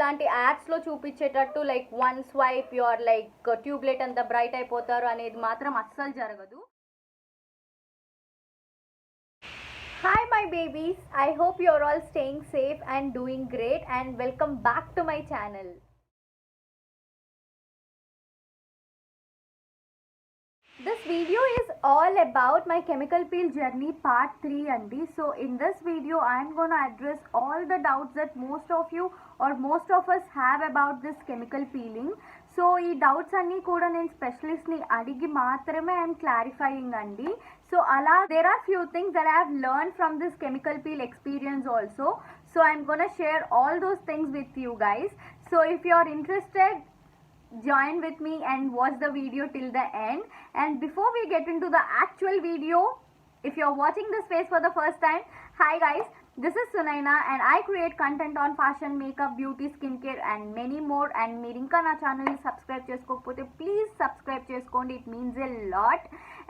ఇలాంటి యాడ్స్లో చూపించేటట్టు like one swipe your like tubelight అంతా బ్రైట్ అయిపోతారు అనేది మాత్రం అస్సలు జరగదు. Hi my babies, I hope you're all staying safe and doing great and welcome back to my channel. This video is all about my chemical peel journey part 3 andi. So in this video I am going to address all the doubts that most of you or most of us have about this chemical peeling. So ఈ doubts అన్నీ కూడా నేను స్పెషలిస్ట్ని అడిగి మాత్రమే I'm clarifying అండి. So అలా there are few things that I have learn from this chemical peel experience also. So I'm gonna share all those things with you guys. So if you are interested, join with me and watch the video till the end. And before we get into the actual video, if you're watching this face for the first time, hi guys, this is Sunaina and I create content on fashion, makeup, beauty, skincare and many more. And meer inka na channel ni subscribe cheskokapothe please subscribe cheskondi, it means a lot.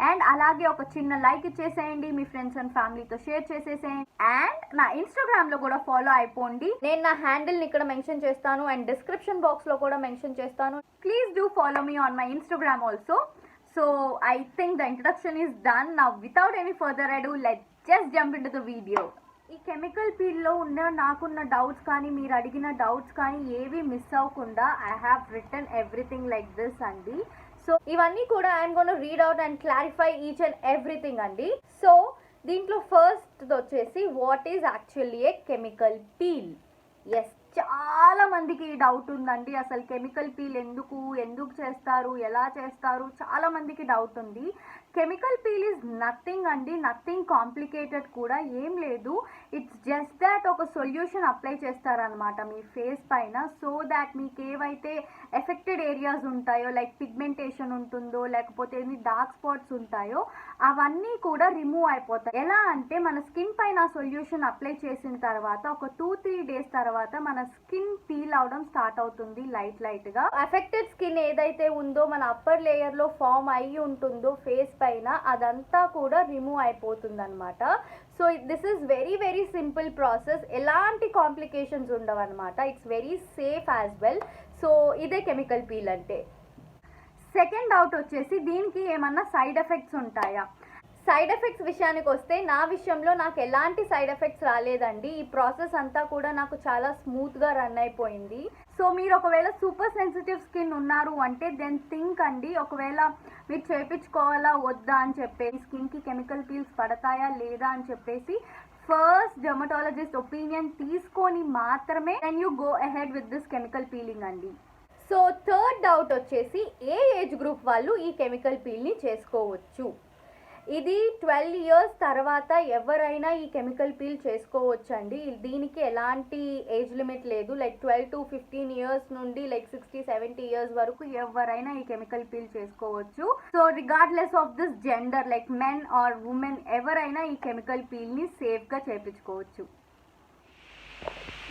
And alage oka chinna like icheseyandi, me friends and ఫ్యామిలీతో share చేసేసేయండి. And నా ఇన్స్టాగ్రామ్లో కూడా follow అయిపోండి. నేను నా హ్యాండిల్ని ఇక్కడ mention చేస్తాను అండ్ డిస్క్రిప్షన్ బాక్స్లో కూడా మెన్షన్ చేస్తాను. Please do follow me on my Instagram also. So I think the introduction is done. Now without any further అడు let's just jump in to the video. ఈ కెమికల్ పీల్లో నాకున్న doubts కానీ మీరు అడిగిన doubts కానీ ఏవి మిస్ అవ్వకుండా I have written everything like this అండి. సో ఇవన్నీ కూడా I'm gonna read out and clarify each and everything అండి. సో దీంట్లో ఫస్ట్ వచ్చేసి what is actually a chemical peel. Yes, చాలా మందికి ఈ డౌట్ ఉందండి. అసలు కెమికల్ పీల్ ఎందుకు చేస్తారు, ఎలా చేస్తారు, చాలా మందికి డౌట్ ఉంది. కెమికల్ పీల్ ఈజ్ నథింగ్ అండి, నథింగ్ కాంప్లికేటెడ్ కూడా ఏం లేదు. ఇట్స్ జస్ట్ దాట్ ఒక సొల్యూషన్ అప్లై చేస్తారనమాట మీ ఫేస్ పైన. సో దాట్ మీకు ఏవైతే ఎఫెక్టెడ్ ఏరియాస్ ఉంటాయో లైక్ పిగ్మెంటేషన్ ఉంటుందో లేకపోతే ఎన్ని డార్క్ స్పాట్స్ ఉంటాయో అవన్నీ కూడా రిమూవ్ అయిపోతాయి. ఎలా అంటే మన స్కిన్ పైన సొల్యూషన్ అప్లై చేసిన తర్వాత ఒక 2-3 డేస్ తర్వాత మన స్కిన్ పీల్ అవడం స్టార్ట్ అవుతుంది లైట్ గా. ఎఫెక్టెడ్ స్కిన్ ఏదైతే ఉందో మన అప్పర్ లేయర్ లో ఫామ్ అయ్యి ఉంటుందో ఫేస్ పైన అదంతా కూడా రిమూవ్ అయిపోతుంది అనమాట. So this is very very simple process, ఎలాంటి కాంప్లికేషన్స్ ఉండవు అనమాట. It's very safe as well. So ఇదే కెమికల్ పీల్ అంటే. సెకండ్ డౌట్ వచ్చేసి దీనికి ఏమన్నా సైడ్ ఎఫెక్ట్స్ ఉంటాయా? సైడ్ ఎఫెక్ట్స్ విషయానికి వస్తే నా విషయంలో నాకు ఎలాంటి సైడ్ ఎఫెక్ట్స్ రాలేదండి. ఈ ప్రాసెస్ అంతా కూడా నాకు చాలా స్మూత్గా రన్ అయిపోయింది. సో మీరు ఒకవేళ సూపర్ సెన్సిటివ్ స్కిన్ ఉన్నారు అంటే దెన్ థింక్ అండి, ఒకవేళ మీరు చేయించుకోవాలా వద్దా అని చెప్పేసి, స్కిన్కి కెమికల్ పీల్స్ పడతాయా లేదా అని చెప్పేసి ఫస్ట్ డెర్మటాలజిస్ట్ ఒపీనియన్ తీసుకొని మాత్రమే then you go ahead with this chemical peeling అండి. సో థర్డ్ డౌట్ వచ్చేసి ఏ ఏజ్ గ్రూప్ వాళ్ళు ఈ కెమికల్ పీల్ని చేసుకోవచ్చు. ఇది 12 years తర్వాత ఎవరైనా ఈ కెమికల్ పీల్ చేసుకోవచ్చండి. దీనికి ఎలాంటి ఏజ్ లిమిట్ లేదు. లైక్ 12 to 15 years నుండి లైక్ 60-70 years వరకు ఎవరైనా ఈ కెమికల్ పీల్ చేసుకోవచ్చు. So regardless of this gender like men or women ఎవరైనా ఈ కెమికల్ పీల్ని సేఫ్గా చేయించుకోవచ్చు.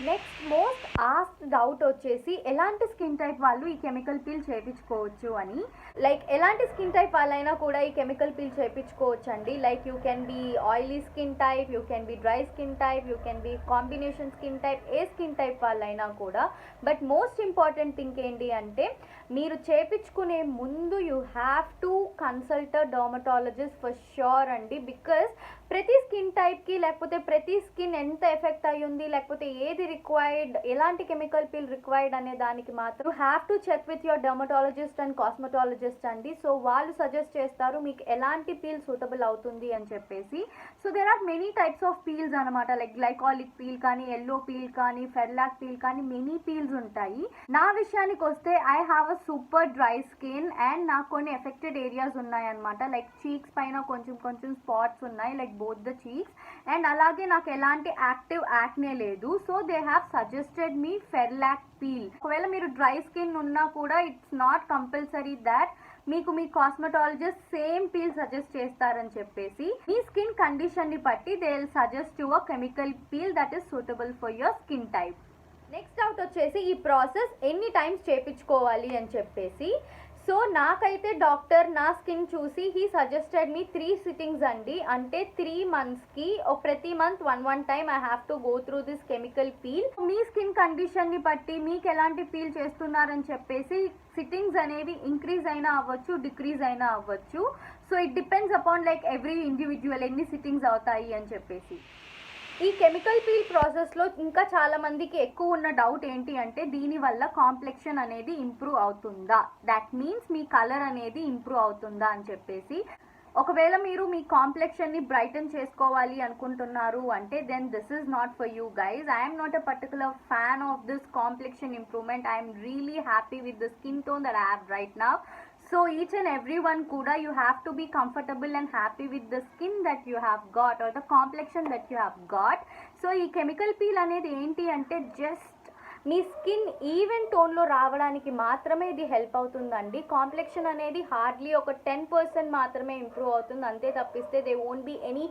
నెక్స్ట్ మోస్ట్ ఆస్క్డ్ డౌట్ వచ్చేసి ఎలాంటి స్కిన్ టైప్ వాళ్ళు ఈ కెమికల్ పీల్ చేయించుకోవచ్చు అని. లైక్ ఎలాంటి స్కిన్ టైప్ వాళ్ళైనా కూడా ఈ కెమికల్ పీల్ చేయించుకోవచ్చు అండి. Like you can be oily skin type, you can be dry skin type, you can be combination skin type, A skin type వాళ్ళైనా కూడా. బట్ మోస్ట్ ఇంపార్టెంట్ థింగ్ ఏంటి అంటే మీరు చేయించుకునే ముందు you have to consult a dermatologist for sure అండి. Because ప్రతి skin టైప్కి లేకపోతే ప్రతి స్కిన్ ఎంత ఎఫెక్ట్ అయ్యి ఉంది లేకపోతే ఏది రిక్వైర్డ్, ఎలాంటి కెమికల్ పీల్ రిక్వైర్డ్ అనే దానికి మాత్రం you have to check with your dermatologist and cosmetologist అండి. సో వాళ్ళు సజెస్ట్ చేస్తారు మీకు ఎలాంటి పీల్ సూటబుల్ అవుతుంది అని చెప్పేసి. So there are many types of peels అనమాట. లైక్ గ్లైకాలిక్ పీల్ కానీ, ఎల్లో పీల్ కానీ, ఫెర్లాక్ పీల్ కానీ, మెనీ పీల్స్ ఉంటాయి. నా విషయానికి వస్తే I have a super dry skin and నాకు కొన్ని ఎఫెక్టెడ్ ఏరియాస్ ఉన్నాయన్నమాట. లైక్ చీక్స్ పైన కొంచెం స్పాట్స్ ఉన్నాయి, like both the cheeks. And అలాగే నాకు ఎలాంటి యాక్టివ్ యాక్నే లేదు. So they have suggested me ferlac peel. ఒకవేళ మీరు డ్రై స్కిన్ ఉన్నా కూడా ఇట్స్ నాట్ కంపల్సరీ దాట్ మీకు మీ కాస్మెటాలజిస్ట్ సేమ్ పీల్ సజెస్ట్ చేస్తారని చెప్పేసి. మీ స్కిన్ కండిషన్ని బట్టి they will suggest you a chemical peel that is suitable for your skin type. Next doubt వచ్చేసి ఈ ప్రాసెస్ ఎన్ని టైమ్స్ చేయించుకోవాలి అని చెప్పేసి. సో నాకైతే డాక్టర్ నా స్కిన్ చూసి హీ సజెస్టెడ్ మీ 3 సిట్టింగ్స్ అండి. అంటే 3 మంత్స్కి ప్రతి month one time I have to go through this chemical peel. మీ స్కిన్ కండిషన్ని బట్టి మీకు ఎలాంటి పీల్ చేస్తున్నారని చెప్పేసి సిట్టింగ్స్ అనేవి ఇంక్రీజ్ అయినా అవ్వచ్చు, డిక్రీజ్ అయినా అవ్వచ్చు. So it depends upon like every individual ఎన్ని సిట్టింగ్స్ అవుతాయి అని చెప్పేసి. ఈ కెమికల్ పీల్ ప్రాసెస్లో ఇంకా చాలా మందికి ఎక్కువ ఉన్న డౌట్ ఏంటి అంటే దీనివల్ల కాంప్లెక్షన్ అనేది ఇంప్రూవ్ అవుతుందా, దాట్ మీన్స్ మీ కలర్ అనేది ఇంప్రూవ్ అవుతుందా అని చెప్పేసి. ఒకవేళ మీరు మీ కాంప్లెక్షన్ని బ్రైటన్ చేసుకోవాలి అనుకుంటున్నారు అంటే then this is not for you guys. I'm not a particular fan of this complexion improvement. I'm really happy with the skin tone that I have right now. So each and everyone kuda you have to be comfortable and happy with the skin that you have got or the complexion that you have got. So ee chemical peel anedi enti ante just me skin even టోన్లో రావడానికి మాత్రమే ఇది help అవుతుందండి. Complexion అనేది hardly ఒక 10% మాత్రమే improve అవుతుంది, అంతే తప్పిస్తే they won't be any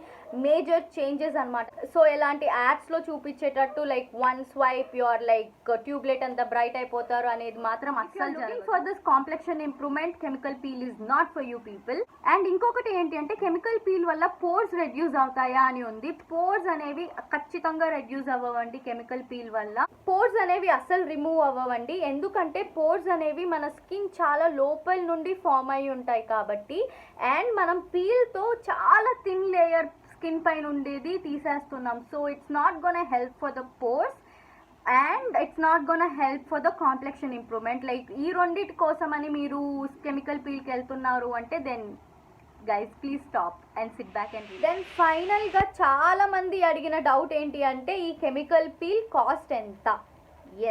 major changes అనమాట. సో ఎలాంటి యాడ్స్లో చూపించేటట్టు like one swipe your like tubelight అంతా బ్రైట్ అయిపోతారు అనేది మాత్రం అస్సలు జరగదు. For this complexion improvement chemical peel is not for you people. And ఇంకొకటి ఏంటి అంటే కెమికల్ పీల్ వల్ల పోర్స్ రెడ్యూస్ అవుతాయా అని ఉంది. పోర్స్ అనేవి ఖచ్చితంగా రెడ్యూస్ అవ్వవండి కెమికల్ పీల్ వల్ల. పోర్స్ అనేవి అస్సలు రిమూవ్ అవ్వవండి, ఎందుకంటే పోర్స్ అనేవి మన స్కిన్ చాలా లోపల నుండి ఫామ్ అయి ఉంటాయి కాబట్టి. అండ్ మనం పీల్తో చాలా థిన్ లేయర్ స్కిన్ పైన ఉండేది తీసేస్తున్నాం. So it's not gonna help for the pores and it's not gonna help for the complexion improvement. Like ఈ రెండింటి కోసమని మీరు కెమికల్ పీల్కి వెళ్తున్నారు అంటే then guys please stop and sit back and read. Then ఫైనల్గా చాలా మంది అడిగిన డౌట్ ఏంటి అంటే ఈ కెమికల్ పీల్ కాస్ట్ ఎంత.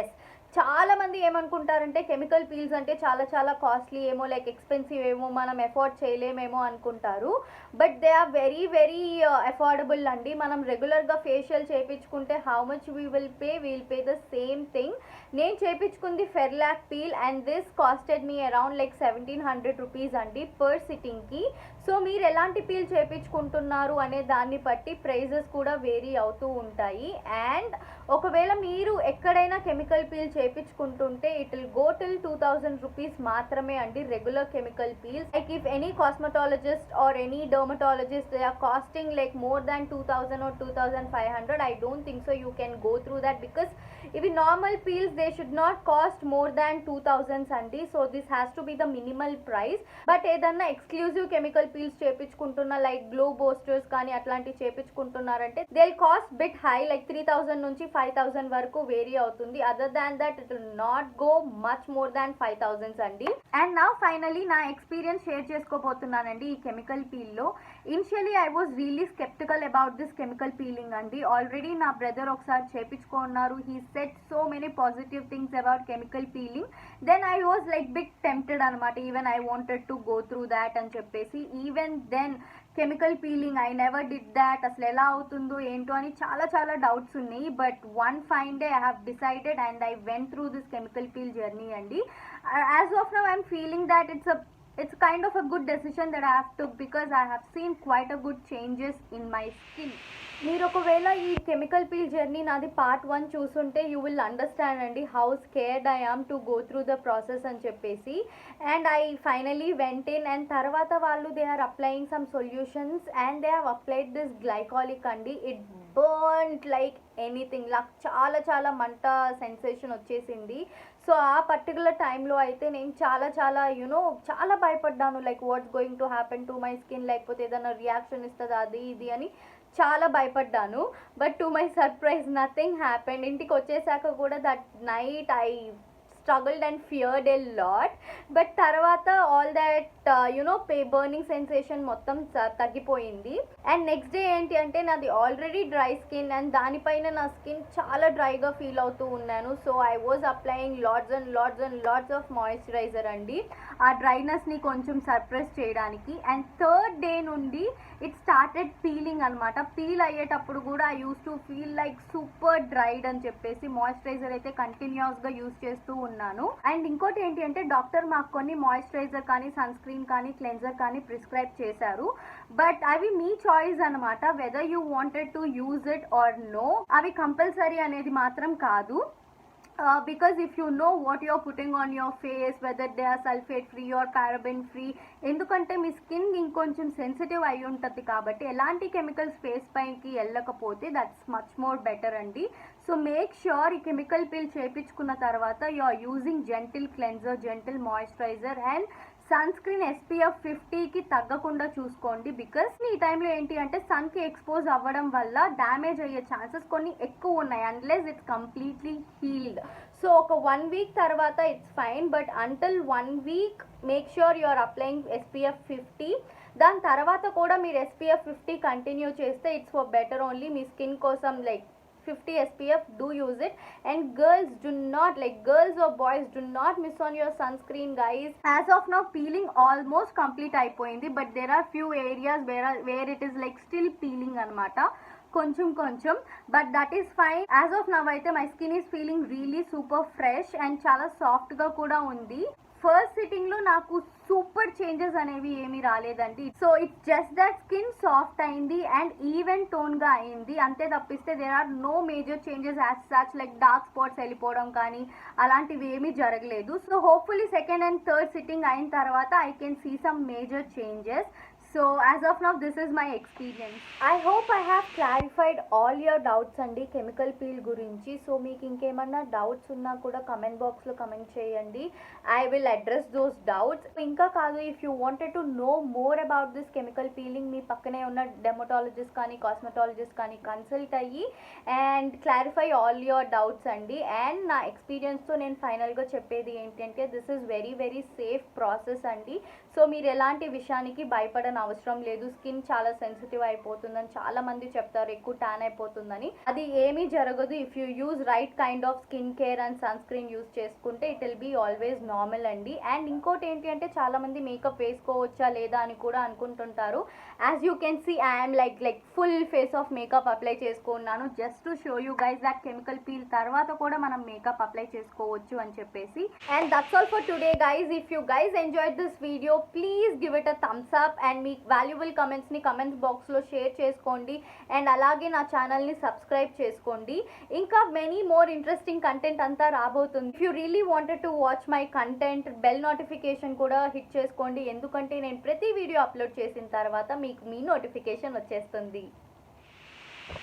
ఎస్, చాలా మంది ఏమనుకుంటారంటే కెమికల్ పీల్స్ అంటే చాలా చాలా కాస్ట్లీ ఏమో, లైక్ ఎక్స్పెన్సివ్ ఏమో, మనం ఎఫోర్డ్ చేయలేమేమో అనుకుంటారు. But they are very very affordable అండి. మనం రెగ్యులర్గా ఫేషియల్ చేయించుకుంటే how much we will pay the same thing. నేను చేయించుకుంది ferlac peel and this costed me around like 1700 rupees అండి పర్ సిట్టింగ్కి. సో మీరు ఎలాంటి పీల్ చేయించుకుంటున్నారు అనే దాన్ని బట్టి ప్రైజెస్ కూడా వేరీ అవుతూ ఉంటాయి. అండ్ ఒకవేళ మీరు ఎక్కడైనా కెమికల్ పీల్ చేయించుకుంటుంటే it will go till 2000 rupees మాత్రమే అండి regular chemical peels. Like if any cosmetologist or any dermatologist they are costing like more than 2000 or 2500, I don't think so you can go through that because ఇవి normal peels they should not cost more than 2000 అండి. So this has to be the minimal price. But ఏదన్నా exclusive chemical peels చేయించుకుంటున్నా like glow boosters కానీ అట్లాంటివి చేయించుకుంటున్నారంటే they will cost bit high, like 3000 నుంచి 5000 వరకు vary అవుతుంది. Other than that it will not go much more than 5000 అండి. And నా ఫైనలీ నా ఎక్స్పీరియన్స్ షేర్ చేసుకోబోతున్నానండి ఈ కెమికల్ పీల్లో. Initially I was really sceptical about this chemical peeling అండి. ఆల్రెడీ నా బ్రదర్ ఒకసారి చేయించుకున్నారు. He said so many positive things about chemical peeling. Then I was like big tempted అనమాట. Even I wanted to go through that అని చెప్పేసి. Even then chemical peeling I never did that, అసలు ఎలా అవుతుందో ఏంటో అని చాలా చాలా డౌట్స్ ఉన్నాయి. But one fine day I have decided and I went through this chemical peel journey అండి. As of now I'm feeling that it's kind of a good decision that I have took because I have seen quite a good changes in my skin. మీరు ఒకవేళ ఈ chemical peel journey నాది part 1 చూసుంటే you will understand అండి how scared I am to go through the process అని చెప్పేసి. And I finally went in and తర్వాత వాళ్ళు they are applying some solutions and they have applied this glycolic అండి. It burned like anything, నాకు చాలా చాలా మంట సెన్సేషన్ వచ్చేసింది. సో ఆ పర్టికులర్ టైంలో అయితే నేను చాలా చాలా చాలా భయపడ్డాను. Like what's going to happen to my skin, లేకపోతే ఏదైనా రియాక్షన్ ఇస్తుంది అది ఇది అని చాలా భయపడ్డాను. But to my surprise nothing happened. ఇంటికి వచ్చేసాక కూడా that night I struggled and feared a lot. But తర్వాత all that బర్నింగ్ సెన్సేషన్ మొత్తం తగ్గిపోయింది. అండ్ నెక్స్ట్ డే ఏంటి అంటే నాది ఆల్రెడీ డ్రై స్కిన్ అండ్ దానిపైన నా స్కిన్ చాలా డ్రైగా ఫీల్ అవుతూ ఉన్నాను. So I was applying lots of moisturiser అండి ఆ డ్రైనెస్ని కొంచెం సర్ప్రెస్ చేయడానికి. అండ్ థర్డ్ డే నుండి ఇట్ స్టార్టెడ్ పీలింగ్ అనమాట. పీల్ అయ్యేటప్పుడు కూడా I use to feel like super dried అని చెప్పేసి మాయిశ్చరైజర్ అయితే కంటిన్యూస్గా యూస్ చేస్తూ ఉన్నాను. అండ్ ఇంకోటి ఏంటి అంటే డాక్టర్ మాకు కొన్ని మాయిశ్చరైజర్ కానీ సన్ స్క్రీన్ కానీ క్లెన్జర్ కానీ ప్రిస్క్రైబ్ చేశారు. బట్ అవి మీ చాయిస్ అనమాట, whether you wanted to use it or no. అవి కంపల్సరీ అనేది మాత్రం కాదు. because if you know what you're putting on your face, whether they are sulfate free or paraben free, ఎందుకంటే మీ స్కిన్ ఇంకొంచెం సెన్సిటివ్ అయి ఉంటుంది కాబట్టి ఎలాంటి కెమికల్స్ ఫేస్ పైకి వెళ్ళకపోతే దట్స్ మచ్ మోర్ బెటర్ అండి. సో మేక్ ష్యూర్ ఈ కెమికల్ పీల్ చేయించుకున్న తర్వాత you are using gentle cleanser, gentle moisturiser and sunscreen SPF 50కి తగ్గకుండా చూసుకోండి. బికాస్ ఈ టైంలో ఏంటి అంటే సన్కి ఎక్స్పోజ్ అవ్వడం వల్ల డ్యామేజ్ అయ్యే ఛాన్సెస్ కొన్ని ఎక్కువ ఉన్నాయి unless it's completely healed. So ఒక 1 వీక్ తర్వాత it's fine, but until 1 week make sure you are applying SPF 50. దాని తర్వాత కూడా మీరు SPF 50 కంటిన్యూ చేస్తే ఇట్స్ ఫర్ బెటర్ ఓన్లీ. మీ స్కిన్ కోసం like 50 SPF, do use it. And girls, do not, like girls or boys, do not miss on your sunscreen guys. As of now peeling almost complete అయిపోయింది, but there are few areas where it is like still peeling anamata, కొంచెం but that is fine. As of now అయితే my skin is feeling really super fresh and చాలా సాఫ్ట్గా కూడా ఉంది. First సిట్టింగ్లో నాకు super changes అనేవి ఏమీ రాలేదండి. So it's just that skin soft అయింది అండ్ ఈవెన్ టోన్గా అయింది, అంతే తప్పిస్తే there are no major changes as such like dark spots వెళ్ళిపోవడం కానీ అలాంటివి ఏమీ జరగలేదు. So hopefully second and third sitting అయిన తర్వాత I can see some major changes. So as of now this is my experience. I hope I have clarified all your doubts andi chemical peel gurinchi. So meeku inkemanna doubts unna kuda comment box lo comment cheyandi, I will address those doubts. Inka kaadu, if you wanted to know more about this chemical peeling mee pakkane unna dermatologist kaani cosmetologist kaani consult ayyi and clarify all your doubts andi. And na experience tho nen final ga cheppedi enti ante this is very very safe process andi. So మీరు ఎలాంటి విషయానికి భయపడని అవసరం లేదు. Skin చాలా sensitive అయిపోతుందని చాలా మంది చెప్తారు, ఎక్కువ ట్యాన్ అయిపోతుందని. అది ఏమీ జరగదు if you use right kind of skin care and sunscreen use చేసుకుంటే it will be always normal అండి. అండ్ ఇంకోటి ఏంటి అంటే చాలా మంది మేకప్ వేసుకోవచ్చా లేదా అని కూడా అనుకుంటుంటారు. As you can see I'm like full face of makeup apply చేసుకున్నాను just to show you guys that chemical peel తర్వాత కూడా మనం మేకప్ అప్లై చేసుకోవచ్చు అని చెప్పేసి. And that's all for today guys. If you guys enjoyed this video please give it a thumbs up and మీ valuable కమెంట్స్ని comments బాక్స్లో share చేసుకోండి అండ్ అలాగే నా ఛానల్ని సబ్స్క్రైబ్ చేసుకోండి. ఇంకా మెనీ మోర్ ఇంట్రెస్టింగ్ కంటెంట్ అంతా రాబోతుంది. If you really wanted to watch my content bell notification కూడా హిట్ చేసుకోండి, ఎందుకంటే నేను ప్రతి వీడియో అప్లోడ్ చేసిన తర్వాత మీకు మీ నోటిఫికేషన్ వచ్చేస్తుంది.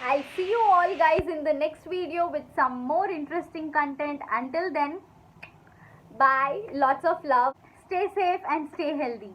I'll see you all guys in the next video with some more interesting content. Until then, bye, lots of love. Stay safe and stay healthy.